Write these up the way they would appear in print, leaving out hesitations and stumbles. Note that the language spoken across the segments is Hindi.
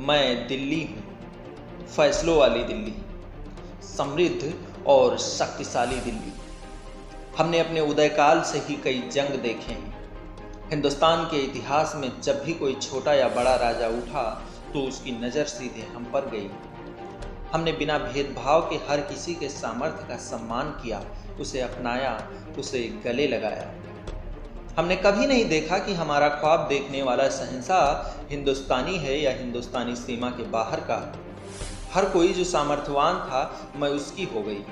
मैं दिल्ली हूँ, फैसलों वाली दिल्ली, समृद्ध और शक्तिशाली दिल्ली। हमने अपने उदयकाल से ही कई जंग देखे हैं। हिंदुस्तान के इतिहास में जब भी कोई छोटा या बड़ा राजा उठा तो उसकी नज़र सीधे हम पर गई। हमने बिना भेदभाव के हर किसी के सामर्थ्य का सम्मान किया, उसे अपनाया, उसे गले लगाया। हमने कभी नहीं देखा कि हमारा ख्वाब देखने वाला शहंशाह हिंदुस्तानी है या हिंदुस्तानी सीमा के बाहर का। हर कोई जो सामर्थ्यवान था, मैं उसकी हो गई।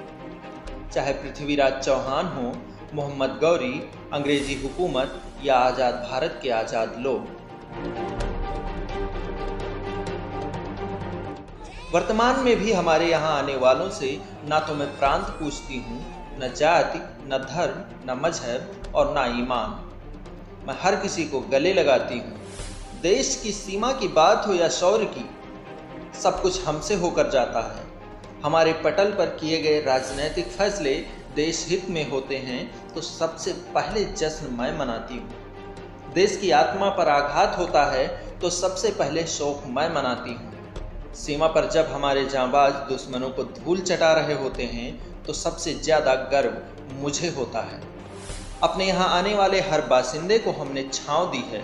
चाहे पृथ्वीराज चौहान हो, मोहम्मद गौरी, अंग्रेजी हुकूमत या आज़ाद भारत के आज़ाद लोग। वर्तमान में भी हमारे यहाँ आने वालों से ना तो मैं प्रांत पूछती हूँ, न जाति, न धर्म, न मजहब और न ईमान। मैं हर किसी को गले लगाती हूँ। देश की सीमा की बात हो या शौर्य की, सब कुछ हमसे होकर जाता है। हमारे पटल पर किए गए राजनीतिक फैसले देश हित में होते हैं तो सबसे पहले जश्न मैं मनाती हूँ। देश की आत्मा पर आघात होता है तो सबसे पहले शोक मैं मनाती हूँ। सीमा पर जब हमारे जांबाज दुश्मनों को धूल चटा रहे होते हैं तो सबसे ज़्यादा गर्व मुझे होता है। अपने यहाँ आने वाले हर बासिंदे को हमने छांव दी है,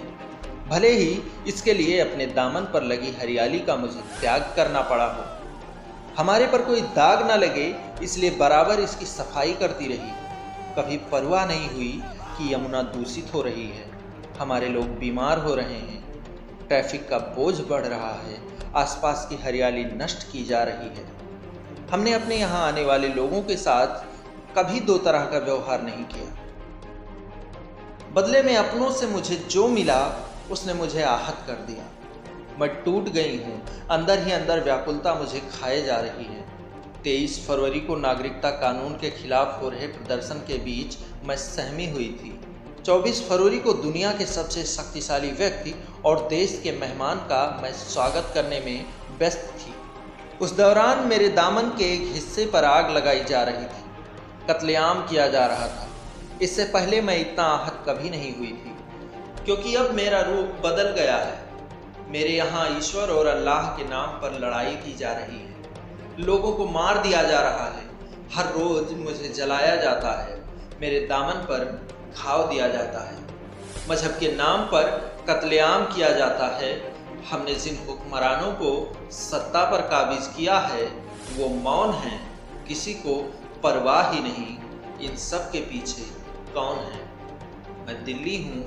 भले ही इसके लिए अपने दामन पर लगी हरियाली का मुझे त्याग करना पड़ा हो। हमारे पर कोई दाग न लगे इसलिए बराबर इसकी सफाई करती रही। कभी परवाह नहीं हुई कि यमुना दूषित हो रही है, हमारे लोग बीमार हो रहे हैं, ट्रैफिक का बोझ बढ़ रहा है, आसपास की हरियाली नष्ट की जा रही है। हमने अपने यहाँ आने वाले लोगों के साथ कभी दो तरह का व्यवहार नहीं किया। बदले में अपनों से मुझे जो मिला उसने मुझे आहत कर दिया। मैं टूट गई हूँ, अंदर ही अंदर व्याकुलता मुझे खाए जा रही है। 23 फरवरी को नागरिकता कानून के खिलाफ हो रहे प्रदर्शन के बीच मैं सहमी हुई थी। 24 फरवरी को दुनिया के सबसे शक्तिशाली व्यक्ति और देश के मेहमान का मैं स्वागत करने में व्यस्त थी। उस दौरान मेरे दामन के एक हिस्से पर आग लगाई जा रही थी, कत्लेआम किया जा रहा था। इससे पहले मैं इतना आहत कभी नहीं हुई थी, क्योंकि अब मेरा रूप बदल गया है। मेरे यहाँ ईश्वर और अल्लाह के नाम पर लड़ाई की जा रही है। लोगों को मार दिया जा रहा है। हर रोज मुझे जलाया जाता है, मेरे दामन पर घाव दिया जाता है। मजहब के नाम पर कत्लेआम किया जाता है। हमने जिन हुक्मरानों को सत्ता पर काबिज किया है वो मौन हैं, किसी को परवाह ही नहीं इन सब के पीछे कौन है। मैं दिल्ली हूँ,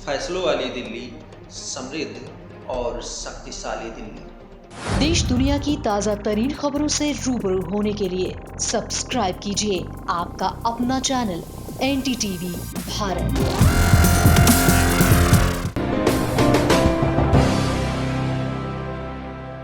फैसलों वाली दिल्ली, समृद्ध और शक्तिशाली दिल्ली। देश दुनिया की ताज़ा तरीन खबरों से रूबरू होने के लिए सब्सक्राइब कीजिए आपका अपना चैनल NDTV भारत।